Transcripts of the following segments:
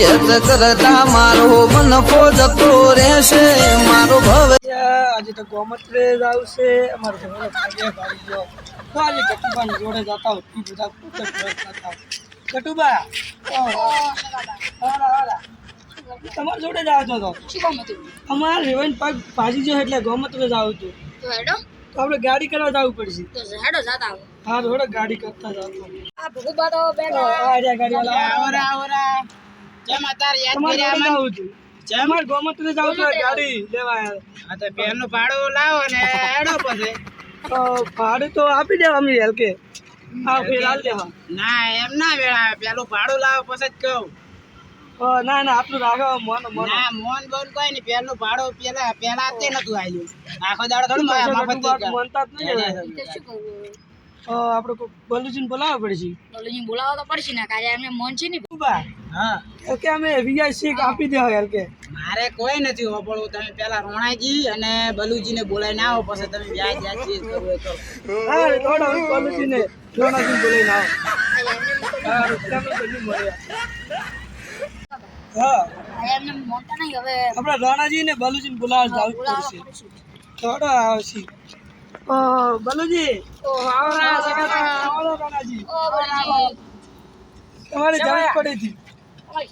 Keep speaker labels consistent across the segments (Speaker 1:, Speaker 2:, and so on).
Speaker 1: વેત કરતા મારો મનફો જતો રહેશે મારો ભવ
Speaker 2: આજે તો ગોમત્રે આવશે અમારો ઘરનો ભાગ્ય ભાડી ગયો તો આજે કટુબાની જોડે જતા હોત ઈ બધા પૂછત કરતા કટુબા તમારી જોડે જ આવતો હતો અમારા રેવન પગ ભાજી ગયો એટલે ગોમત્રે જ આવતું
Speaker 3: તો હેડો
Speaker 2: તો આપણે ગાડી કરવા જવું પડશે
Speaker 3: તો હેડો જાતા આવો
Speaker 2: હા થોડો ગાડી કરતા જવું
Speaker 3: આ ભૂબા તો બેઠા
Speaker 2: આ ગાડી વાળા
Speaker 4: આવરા જેમ અતાર યાદ
Speaker 2: તમારે
Speaker 4: કર્યા
Speaker 2: જોડે જ આવું છું અમારે ગોમત્રે જ આવતું હોય ગાડી લેવા આવ્યા
Speaker 4: આ તો બેનનું ભાડું લાવો ને હેડો પછી
Speaker 2: તો ભાડું તો આપી દેવા અમે હલકે હા ફેર હાલ દેવા
Speaker 4: ના એમ ના વેળા પેલું ભાડું લાવો પછી જ કહું
Speaker 2: ના ના આટલું રાખો મોન મોન
Speaker 4: ના મોન બોન કોઈ નહીં પેલું ભાડું પેલા તે નતું આલ્યું આખો દાડો થોડું મફત
Speaker 2: મોનતા જ નહીં હવે.
Speaker 3: તો શું કરવું
Speaker 2: આપણે કોઈ બલુજીને બોલાવવા પડશે
Speaker 3: બોલુજી બોલાવો તો પડશે ને કાલે એમને મન છે ને
Speaker 2: બા
Speaker 4: હા
Speaker 2: કે અમે વીઆઈસી આપી દેવા યાર કે
Speaker 4: મારે કોઈ નથી હોપડવું તમે પેલા રોણાજી અને બલુજીને બોલાવીને આવો પછી તમે વ્યાજ વ્યાજ જે કરવું એ કરો
Speaker 2: હા થોડો બલુજીને જોનાજીને બોલાવીને આવો હા તમે બધું મળ્યા હા
Speaker 3: એમને મોટા નહીં હવે
Speaker 2: આપણે રાણાજીને બલુજીને બોલાવવા જવું
Speaker 3: બોલાવો
Speaker 2: પડશે
Speaker 3: પડશે
Speaker 2: થોડો આવશે બલુજી આવો રાણાજી
Speaker 3: ઓ બોલુજી
Speaker 2: તમારે જરૂર પડી હતી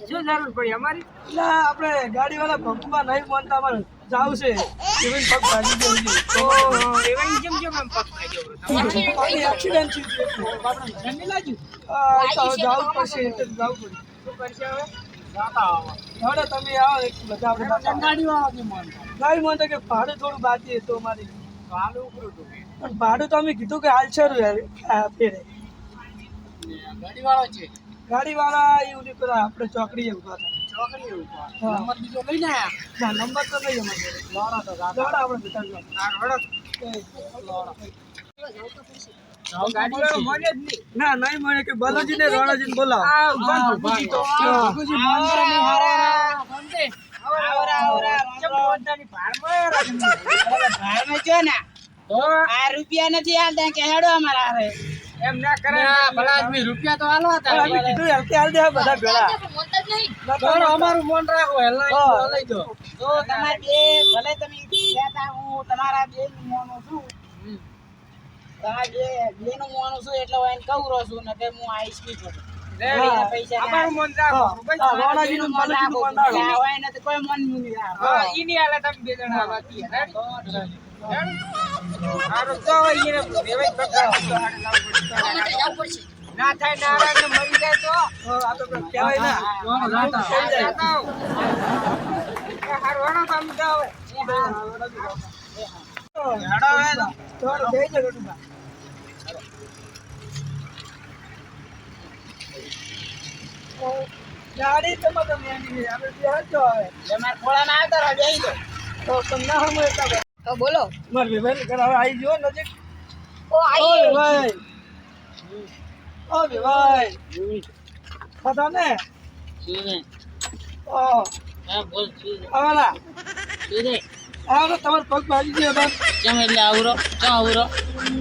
Speaker 4: શું જરૂર પડી અમારી
Speaker 2: ના આપણે ગાડી વાળા ભંગમાં નહીં માનતા અમારે જાવું છે ઇવન પગ ભાજી દેવું છે
Speaker 4: એવા જેમ જેમ એમ પગ ખાઈ ગયો
Speaker 2: એક્સિડન્ટ છે
Speaker 4: જમી લાગ્યું
Speaker 2: તો જાવું પડશે એટલે જાવું પડે
Speaker 4: શું કરશે હવે જાતા આવો
Speaker 2: હવે તમે આવો એક બધા આપણે જાતા
Speaker 4: ગાડી વાળો કે મન
Speaker 2: ગાડી માનતા કે ભાડું થોડું બાકી હતું અમારી
Speaker 4: હાલ ઉપરું હતું
Speaker 2: પણ ભાડું તો અમે કીધું કે હાલ છે ફેરે
Speaker 4: ગાડી વાળો છે
Speaker 2: ગાડી વાળા એવું નહીં પેલા આપણે ચોકડી એવું હતા
Speaker 4: ચોકડી એવું
Speaker 2: હા.
Speaker 4: નંબર બીજો લઈને આયા
Speaker 2: ના નંબર તો નહીં અમારે
Speaker 4: લોડા તો
Speaker 2: દોડા આપણે બધા જો.
Speaker 4: ગાડી વાળો મને જ નહીં
Speaker 2: ના નહીં મને કે બલોજીને રાણાજીને બોલાવો
Speaker 4: ભગુજી તો ભગુજી મંદિર ની હારા ગમતે આવરા આવરા ચમ પોતાની ભારમાં ભારમાં જો ને તો આ રૂપિયા નથી આલતા કે હેડો અમારા હારે એમ ના કરે ભલા આદમી રૂપિયા તો આલો હતા
Speaker 2: અમે કીધું યાર કે હાલ દે બધા ભેળા
Speaker 3: મોટા જ નહીં
Speaker 4: તો અમારું મન રાખો હલાઈ
Speaker 2: હા.
Speaker 4: લઈ દો તો તમાર બે ભલે તમે કહેતા હું તમારા બે નું મોનું છું તમારા બે નું મોનું છું એટલે હું એને કહું રહું છું ને કે હું આઈશ ની છું
Speaker 2: હા.
Speaker 4: પૈસા અમારું મન રાખો
Speaker 2: હા, રાણાજીનું ને બલોજીનું મન રાખો.
Speaker 4: હોય ને તો કોઈ મન નહીં રાખો
Speaker 2: હા.
Speaker 4: ઈની આલે તમે બે જણા બાકી હારું તો ઈને દેવે પકડાવો
Speaker 3: અમારે જવું પડશે
Speaker 4: ના થાય નારાયણ મરી જાય તો
Speaker 2: આ તો કોઈ કહેવાય ના થઈ જાય. થોડું થઈ જાય ગટુબા. ગાડી તો મત મેંડી આપણે બેહજો હવે તો પણ ના હમણે તમે
Speaker 3: તો બોલો
Speaker 2: માર ભાઈ ઘર હવે આવી ગયો નજીક
Speaker 3: ઓ આઈ
Speaker 2: ભાઈ ઓ ભાઈ પતા ને ઓ આવાલા આ તો તમાર પગ ભાજી ગયો હતો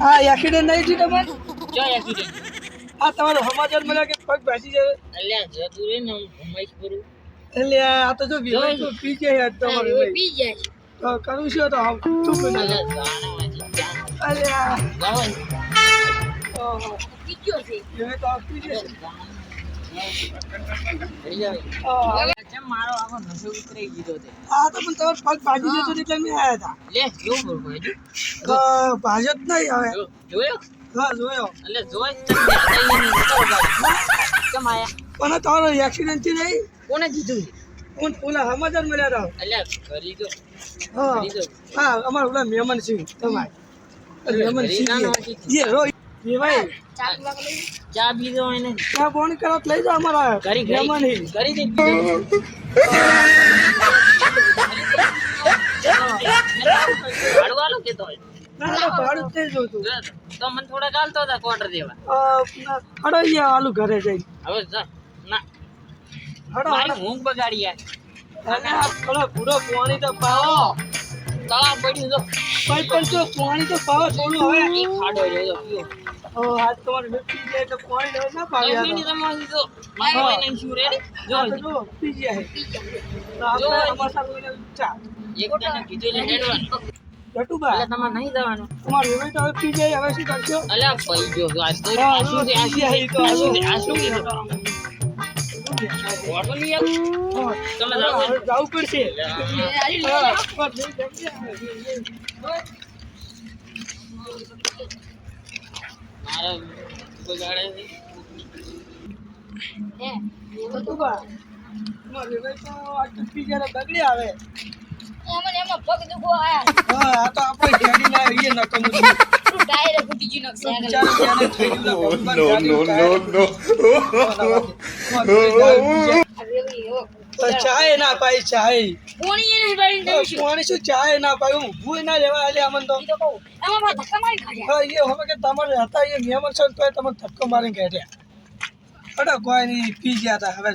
Speaker 2: આ એક્સિડન્ટ નહીં થયું તમારે આ તમારો સમાચાર મળ્યા કે પગ ભાજી જાય એટલે આ તો જો વિવાહ તો પી ગયા તમારે ભાઈ
Speaker 3: પી જાય
Speaker 2: તો કરું છું તો આમ ચૂપ ના અરે ઓહો
Speaker 3: કીધું છે
Speaker 2: એ તો આપી છે
Speaker 4: મારો આખો નસો ઉતરી ગયો છે
Speaker 2: આ તો પણ તમારો પગ ભાજી જતો એટલે મેં આવ્યા
Speaker 4: લે કેવું બોલ
Speaker 2: હતા ભાજપ નહીં હવે
Speaker 4: જોયો
Speaker 2: હા જોયો
Speaker 4: એટલે જોઈ કેમ આયા
Speaker 2: પણ તમારો એક્સિડન્ટ થી નહીં
Speaker 4: કોને કીધું
Speaker 2: કોણ ઓલા સમાચાર મળ્યા હતા
Speaker 4: એટલે કરી દો
Speaker 2: હા હા અમારા ઓલા મહેમાન સિંહ તમારે મહેમાન સિંહ એ રો એ ભાઈ
Speaker 3: ચા પીવા લઈ
Speaker 4: ચા પીધો એને
Speaker 2: ત્યાં ફોન કરો તો લઈ જાઓ અમારા
Speaker 4: કરી
Speaker 2: મહેમાન
Speaker 4: કરી દે ભાડવાલો કેતો હોય
Speaker 2: ના ના ભાડું જ થઈ જોતું
Speaker 4: તો મને થોડા ચાલતો હતા ક્વાર્ટર દેવા
Speaker 2: હડો અહીંયા આલુ ઘરે જઈ
Speaker 4: હવે ના
Speaker 2: હડો
Speaker 4: મારી ઊંઘ બગાડી યાર
Speaker 2: અને આ પેલો પૂરો પાણી તો પાવો
Speaker 4: તળાવ પડ્યું તો
Speaker 2: ભાઈ પણ જો પાણી તો પાવો થોડું હવે
Speaker 4: ખાડો રહ્યો પીઓ
Speaker 2: ઓ આજ તમારે પી જાય તો પાણી લેવા ના પાવે યાર. હા, તો જો પી જાય તો આપણે અમાસા લઈને ચા ગટુબા તમારે વેવેટ હવે પી જાય હવે શું કરશો? હા, પી જાય ઈ તો હવે જવું પડશે. હા, ગટુબા તમારે વેવેટ તો આજ તો પી જાય તો બગડી આવે.
Speaker 3: એમાં પગ દુખો આયા
Speaker 2: હા, આ તો આપણે ગાડી ના આવીએ ન કમ
Speaker 3: ટાયર ફૂટી ગયું નકશે
Speaker 2: બિચારા ત્યાંને થઈ ગયું ભગવાન ચાય ના પાઈ ચાય
Speaker 3: કોણી એને બાળી દે શું
Speaker 2: પાણી શું ચાય ના પાઈ હું ઊભું ના લેવા આલે અમન તો
Speaker 3: ઈ તો કહું એમાં બા ધક્કા મારી કાઢ્યા
Speaker 2: હા એ હવે કે તમારે હતા એ નિયમન છે તો તમે ધક્કો મારીને કાઢ્યા અડા કોઈ નહીં પી ગયા હતા હવે